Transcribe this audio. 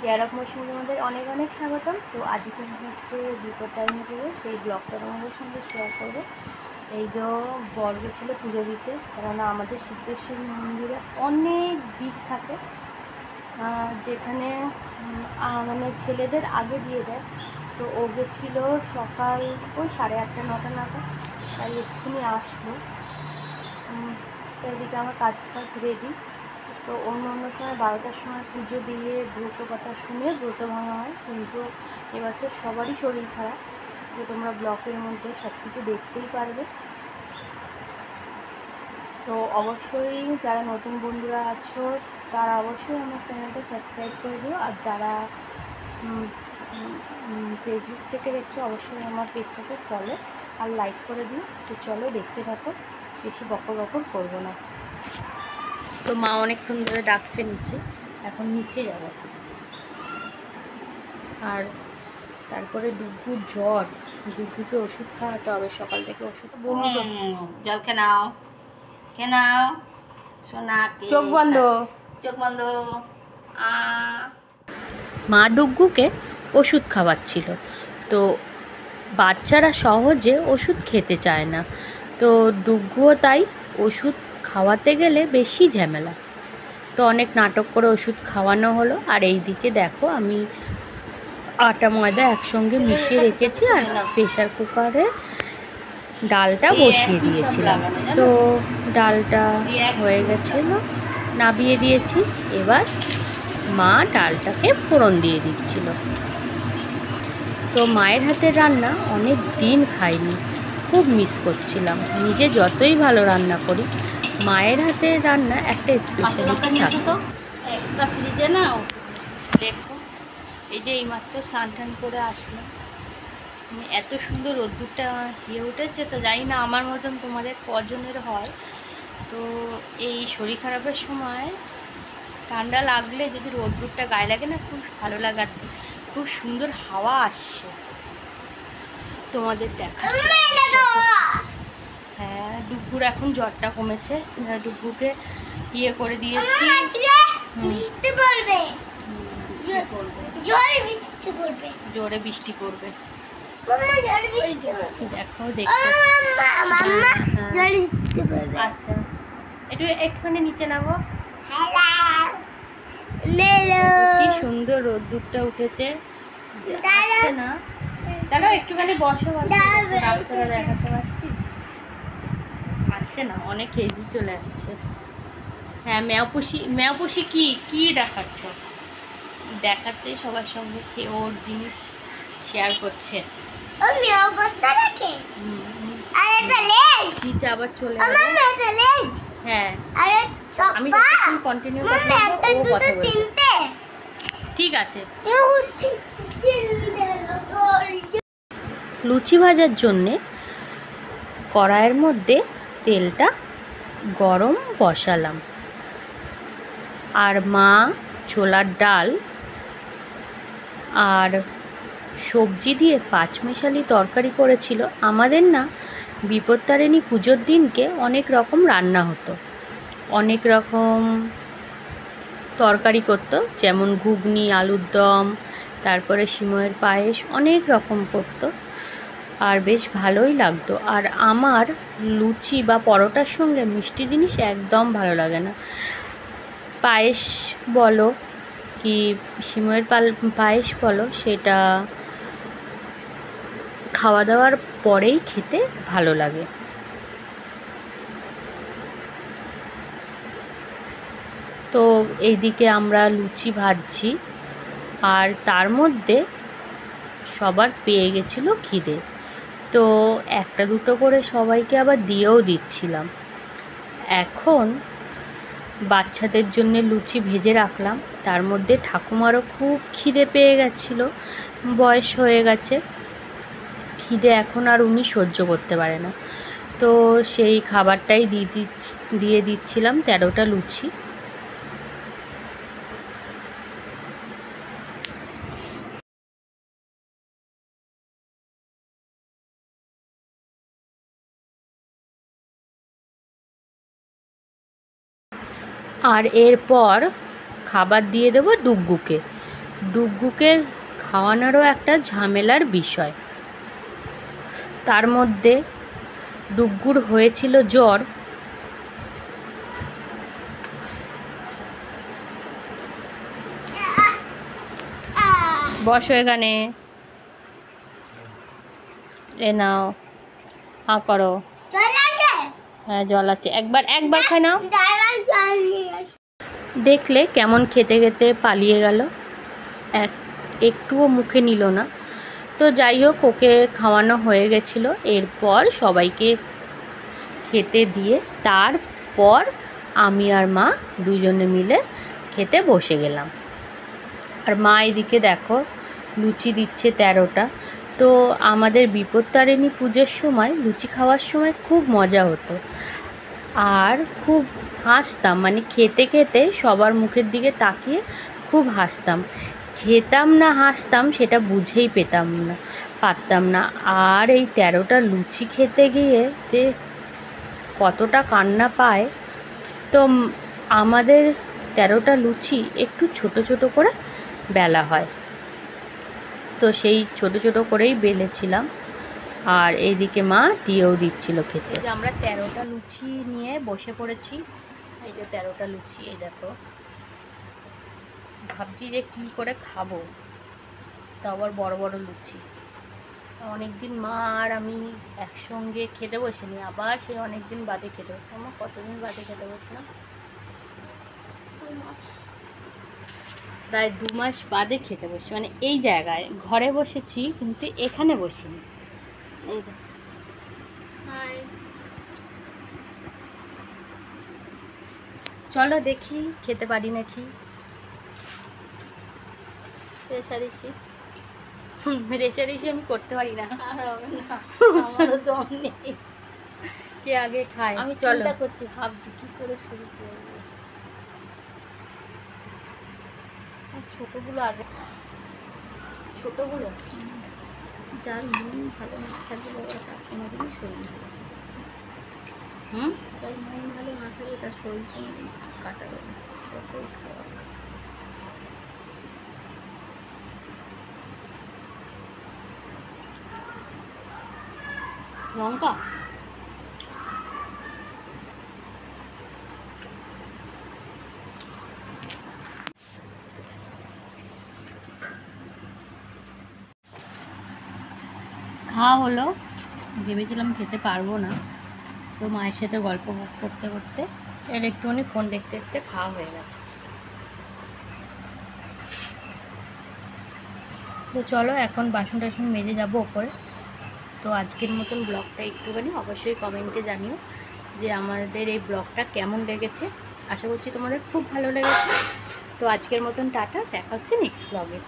Care of মৌসুমীতে আমাদের অনেক অনেক স্বাগতম। তো আজকে হচ্ছে বিপত্তারিণী পুজো, সেই ব্লগটা তোমাদের সঙ্গে শেয়ার করবো। এই যে বর গেছিলো পুজো দিতে, কেননা আমাদের সিদ্ধেশ্বরী মন্দিরে অনেক ভিড় থাকে, যেখানে মানে ছেলেদের আগে দিয়ে দেয়। তো ও গেছিলো সকাল ওই 8:30 9টা নাগাদ, তাই এক্ষুনি আসলো। এদিকে আমার কাজ রেডি। তো অন্য সময় 12টার সময় পুজো দিয়ে ব্রত কথা শুনে ব্রত ভাঙা হয়, কিন্তু এবছর সবারই শরীর খারাপ, যে তোমরা ব্লকের মধ্যে সব কিছু দেখতেই পারবে। তো অবশ্যই যারা নতুন বন্ধুরা আছো তারা অবশ্যই আমার চ্যানেলটা সাবস্ক্রাইব করে দিও, আর যারা ফেসবুক থেকে দেখছো অবশ্যই আমার পেজটাকে ফলো আর লাইক করে দিও। তো চলো দেখতে থাকো, বেশি বকর বকর করবো না। তো মা অনেকক্ষণ ধরে ডাকছে নিচে, এখন নিচে যাব। আর তারপরে ডুগুর জ্বর, ডুগুকে ওষুধ খাওয়াতে হবে, সকাল থেকে ওষুধ বমি। জল খেয়ে নাও সোনা, চোখ বন্ধ, চোখ বন্ধ। মা ডুগুকে ওষুধ খাওয়াচ্ছিল। তো বাচ্চারা সহজে ওষুধ খেতে চায় না, তো ডুগুও তাই ওষুধ খাওয়াতে গেলে বেশি ঝামেলা। তো অনেক নাটক করে ওষুধ খাওয়ানো হলো। আর এই দিকে দেখো আমি আটা ময়দা একসঙ্গে মিশিয়ে রেখেছি, আর প্রেশার কুকারে ডালটা বসিয়ে দিয়েছিলাম। তো ডালটা হয়ে গেছিলো, নাবিয়ে দিয়েছি। এবার মা ডালটাকে ফোড়ন দিয়ে দিচ্ছিল। তো মায়ের হাতের রান্না অনেক দিন খাইনি, খুব মিস করছিলাম। নিজে যতই ভালো রান্না করি, মায়ের হাতের রান্না একটা স্পেশালিটি থাকে। একটা ফ্রিজে নাও। দেখো এই যে এইমাত্র স্নান টান করে আসলাম, এত সুন্দর রোদ্দুরটা উঠেছে। তো জানি না আমার মতন তোমাদের কজনের হয়। তো এই শরীর খারাপের সময় ঠান্ডা লাগলে যদি রোদ্দুরটা গায়ে লাগে না, খুব ভালো লাগার, খুব সুন্দর হাওয়া আসছে তোমাদের দেখাচ্ছে। হ্যাঁ, ডুগুর এখন জ্বরটা কমেছে, ডুগুকে ইয়ে করে দিয়েছি। জোরে বৃষ্টি পড়বে। দেখো আচ্ছা, একটুখানি নিচে নামো। কি সুন্দর রোদ্দুরটা উঠেছে, আসছে না। দাঁড়াও একটুখানি বসো, রাস্তাটা দেখাতে পারছি। আসছে না, অনেক কেজি চলে আসছে। হ্যাঁ, ম্যাওপুষি কি দেখাচ্ছ? দেখাচ্ছে সবার সঙ্গে, সে ওর জিনিস শেয়ার করছে। নিচে আবার চলে হ্যাঁ, আমি যতক্ষণ কন্টিনিউ কথা বলবো ও কথা বলবে। ঠিক আছে। লুচি ভাজার জন্যে কড়াইয়ের মধ্যে তেলটা গরম বসালাম, আর মা ছোলার ডাল আর সবজি দিয়ে পাঁচমেশালি তরকারি করেছিল। আমাদের না বিপত্তারিণী পুজোর দিনকে অনেক রকম রান্না হতো, অনেক রকম তরকারি করতো, যেমন ঘুগনি, আলুর দম, তারপরে সিময়ের পায়েস, অনেক রকম করতো, আর বেশ ভালোই লাগতো। আর আমার লুচি বা পরোটার সঙ্গে মিষ্টি জিনিস একদম ভালো লাগে না। পায়েস বলো কি সিময়ের পায়েস বলো, সেটা খাওয়া দাওয়ার পরেই খেতে ভালো লাগে। তো এইদিকে আমরা লুচি ভাজছি, আর তার মধ্যে সবার পেয়ে গেছিলো খিদে। তো একটা দুটো করে সবাইকে আবার দিয়েও দিচ্ছিলাম। এখন বাচ্চাদের জন্য লুচি ভেজে রাখলাম, তার মধ্যে ঠাকুমারও খুব খিদে পেয়ে গেছিলো, বয়স হয়ে গেছে, খিদে এখন আর উনি সহ্য করতে পারে না। তো সেই খাবারটাই দিয়ে দিচ্ছিলাম 13টা লুচি। আর এরপর খাবার দিয়ে দেবো ডুগুকে। ডুগ্গুকে খাওয়ানোরও একটা ঝামেলার বিষয়। তার মধ্যে ডুগ্গুর হয়েছিল জ্বর। বসো এখানে, এ নাও, হা করো। হ্যাঁ জল আছে, একবার খাই নাও। দেখলে কেমন খেতে খেতে পালিয়ে গেল, একটুও মুখে নিল না। তো যাই হোক, ওকে খাওয়ানো হয়ে গেছিলো। এরপর সবাইকে খেতে দিয়ে তারপর আমি আর মা দুজনে মিলে খেতে বসে গেলাম। আর মা এদিকে দেখো লুচি দিচ্ছে 13টা। তো আমাদের বিপত্তারিণী পুজোর সময় লুচি খাওয়ার সময় খুব মজা হতো আর খুব হাসতাম, মানে খেতে খেতে সবার মুখের দিকে তাকিয়ে খুব হাসতাম। খেতাম না হাসতাম সেটা বুঝেই পারতাম না। আর এই 13টা লুচি খেতে গিয়ে যে কতটা কান্না পায়। তো আমাদের 13টা লুচি একটু ছোট ছোট করে বেলা হয়, তো সেই ছোট ছোট করেই বেলেছিলাম। আর এইদিকে মা দিয়েও দিচ্ছিল খেতে। আমরা 13টা লুচি নিয়ে বসে পড়েছি। এই যে 13টা লুচি, এই দেখো। ভাবছি যে কি করে খাবো, তা আবার বড় বড় লুচি। অনেকদিন মা আর আমি একসঙ্গে খেতে বসিনি, আবার সেই অনেকদিন বাদে খেতে বসে। আমার কতদিন বাদে খেতে বসলাম, প্রায় 2 মাস বাদে খেতে বসি। মানে এই জায়গায় ঘরে বসেছি কিন্তু এখানে বসিনি। এই চলো দেখি খেতে পারি নাকি। রেশারেশি আমি করতে পারি না, আর হবে না, আমারও দম নেই। কে আগে খায় আমি চলো। চিন্তা করছি, ভাবছি কি করে শুরু করবো। ছোটগুলো আগে, ছোটগুলো যার মন ভালো না থাকবে বাবা তার কোনোদিনই শরীর ভালো না। যার মন ভালো না থাকবে তার শরীর কোনোদিন কাটাবে না, যতই খাওয়া। লঙ্কা খাওয়া হলো। ভেবেছিলাম খেতে পারবো না, তো মায়ের সাথে গল্প করতে করতে এর একটুখানি ফোন দেখতে দেখতে খাওয়া হয়ে গেছে। তো চলো এখন বাসন টাসন মেজে যাবো ওপরে। তো আজকের মতন ব্লগটা একটুখানি অবশ্যই কমেন্টে জানিও যে আমাদের এই ব্লগটা কেমন লেগেছে। আশা করছি তোমাদের খুব ভালো লেগেছে। তো আজকের মতন টাটা, দেখা হচ্ছে নেক্সট ব্লগে।